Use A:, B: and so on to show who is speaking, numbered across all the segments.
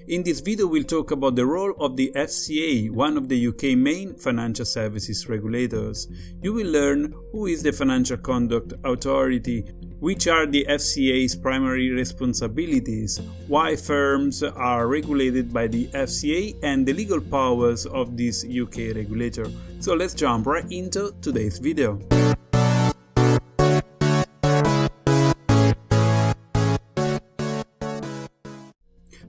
A: In this video we'll talk about the role of the FCA, one of the UK main financial services regulators. You will learn who is the Financial Conduct Authority, which are the FCA's primary responsibilities, why firms are regulated by the FCA, and the legal powers of this UK regulator. So let's jump right into today's video.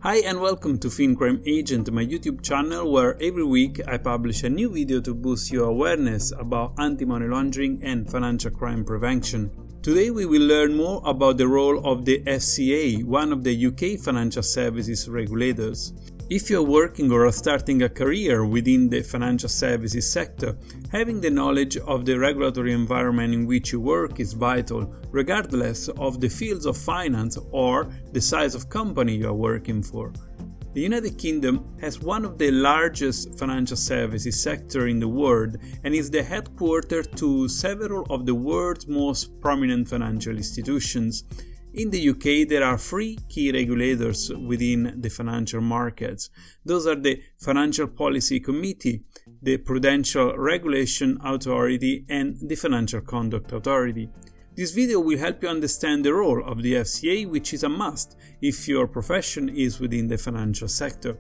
A: Hi and welcome to FinCrime Agent, my YouTube channel where every week I publish a new video to boost your awareness about anti-money laundering and financial crime prevention. Today we will learn more about the role of the FCA, one of the UK financial services regulators. If you're working or are starting a career within the financial services sector, having the knowledge of the regulatory environment in which you work is vital, regardless of the fields of finance or the size of company you are working for. The United Kingdom has one of the largest financial services sector in the world and is the headquarters to several of the world's most prominent financial institutions. In the UK, there are three key regulators within the financial markets. Those are the Financial Policy Committee, the Prudential Regulation Authority, and the Financial Conduct Authority. This video will help you understand the role of the FCA, which is a must if your profession is within the financial sector.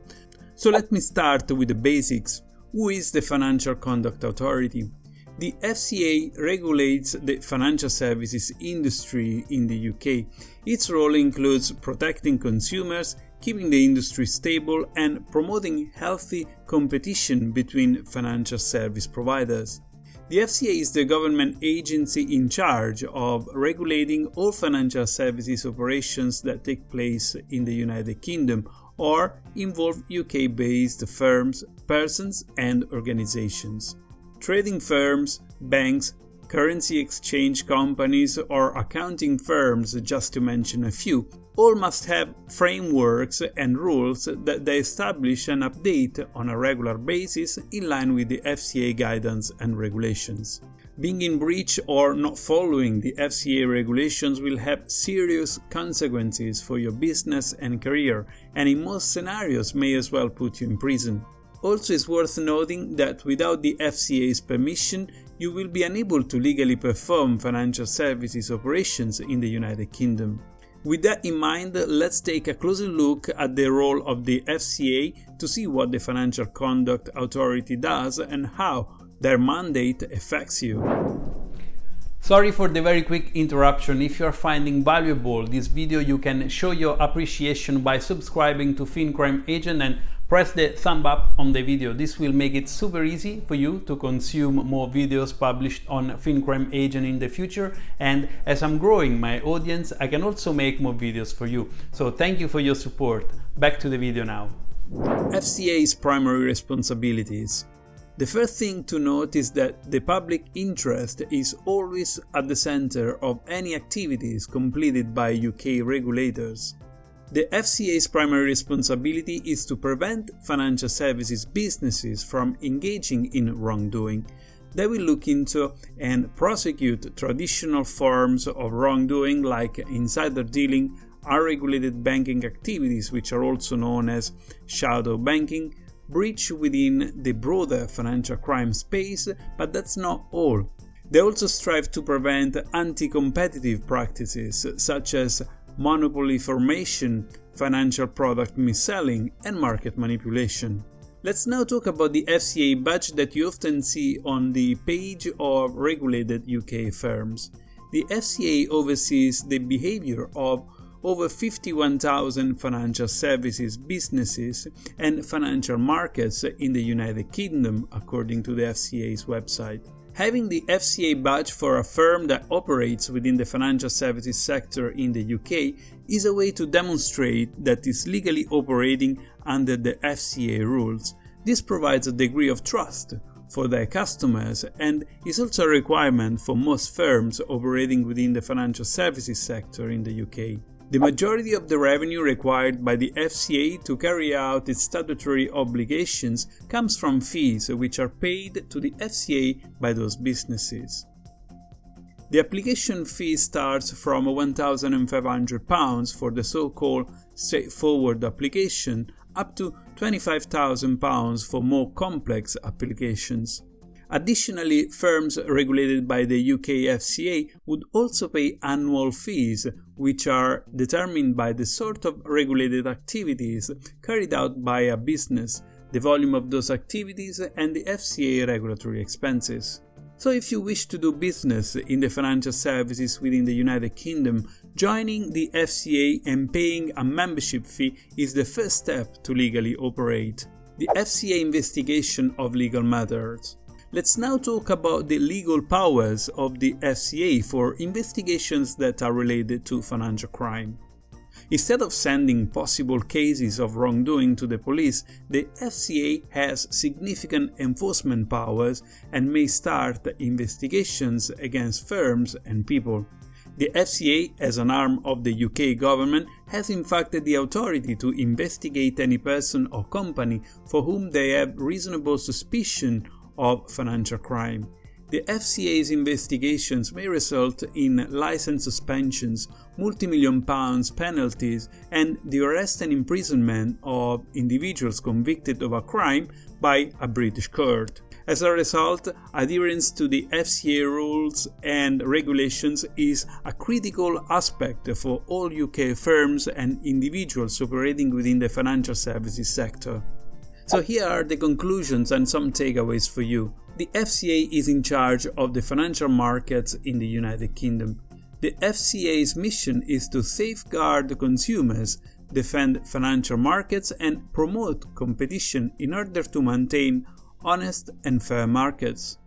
A: So let me start with the basics. Who is the Financial Conduct Authority? The FCA regulates the financial services industry in the UK. Its role includes protecting consumers, keeping the industry stable, and promoting healthy competition between financial service providers. The FCA is the government agency in charge of regulating all financial services operations that take place in the United Kingdom or involve UK-based firms, persons, and organizations. Trading firms, banks, currency exchange companies, or accounting firms, just to mention a few, all must have frameworks and rules that they establish and update on a regular basis in line with the FCA guidance and regulations. Being in breach or not following the FCA regulations will have serious consequences for your business and career, and in most scenarios may as well put you in prison. Also, it's worth noting that without the FCA's permission, you will be unable to legally perform financial services operations in the United Kingdom. With that in mind, let's take a closer look at the role of the FCA to see what the Financial Conduct Authority does and how their mandate affects you. Sorry for the very quick interruption. If you are finding valuable this video, you can show your appreciation by subscribing to FinCrime Agent and press the thumb up on the video. This will make it super easy for you to consume more videos published on FinCrime Agent in the future, and as I'm growing my audience, I can also make more videos for you. So thank you for your support. Back to the video now. FCA's primary responsibilities. The first thing to note is that the public interest is always at the center of any activities completed by UK regulators. The FCA's primary responsibility is to prevent financial services businesses from engaging in wrongdoing. They will look into and prosecute traditional forms of wrongdoing like insider dealing, unregulated banking activities, which are also known as shadow banking, breach within the broader financial crime space, but that's not all. They also strive to prevent anti-competitive practices such as monopoly formation, financial product mis-selling, and market manipulation. Let's now talk about the FCA badge that you often see on the page of regulated UK firms. The FCA oversees the behavior of over 51,000 financial services businesses and financial markets in the United Kingdom, according to the FCA's website. Having the FCA badge for a firm that operates within the financial services sector in the UK is a way to demonstrate that it's legally operating under the FCA rules. This provides a degree of trust for their customers and is also a requirement for most firms operating within the financial services sector in the UK. The majority of the revenue required by the FCA to carry out its statutory obligations comes from fees which are paid to the FCA by those businesses. The application fee starts from £1,500 for the so-called straightforward application, up to £25,000 for more complex applications. Additionally, firms regulated by the UK FCA would also pay annual fees, which are determined by the sort of regulated activities carried out by a business, the volume of those activities, and the FCA regulatory expenses. So if you wish to do business in the financial services within the United Kingdom, joining the FCA and paying a membership fee is the first step to legally operate. The FCA investigation of legal matters. Let's now talk about the legal powers of the FCA for investigations that are related to financial crime. Instead of sending possible cases of wrongdoing to the police, the FCA has significant enforcement powers and may start investigations against firms and people. The FCA, as an arm of the UK government, has in fact the authority to investigate any person or company for whom they have reasonable suspicion of financial crime. The FCA's investigations may result in license suspensions, multi-million pounds penalties, and the arrest and imprisonment of individuals convicted of a crime by a British court. As a result, adherence to the FCA rules and regulations is a critical aspect for all UK firms and individuals operating within the financial services sector. So here are the conclusions and some takeaways for you. The FCA is in charge of the financial markets in the United Kingdom. The FCA's mission is to safeguard consumers, defend financial markets, and promote competition in order to maintain honest and fair markets.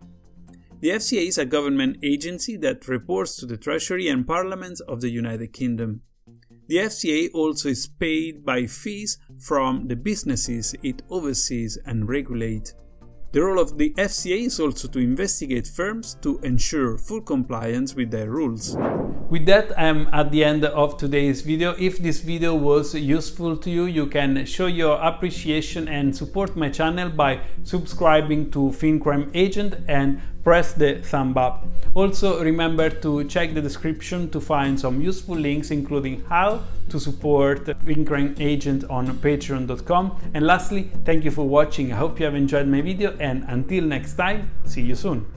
A: The FCA is a government agency that reports to the Treasury and Parliament of the United Kingdom. The FCA also is paid by fees from the businesses it oversees and regulates. The role of the FCA is also to investigate firms to ensure full compliance with their rules. With that, I'm at the end of today's video. If this video was useful to you, you can show your appreciation and support my channel by subscribing to FinCrime Agent and press the thumb up. Also, remember to check the description to find some useful links, including how to support FinCrime Agent on patreon.com. And lastly, thank you for watching. I hope you have enjoyed my video, and until next time, see you soon.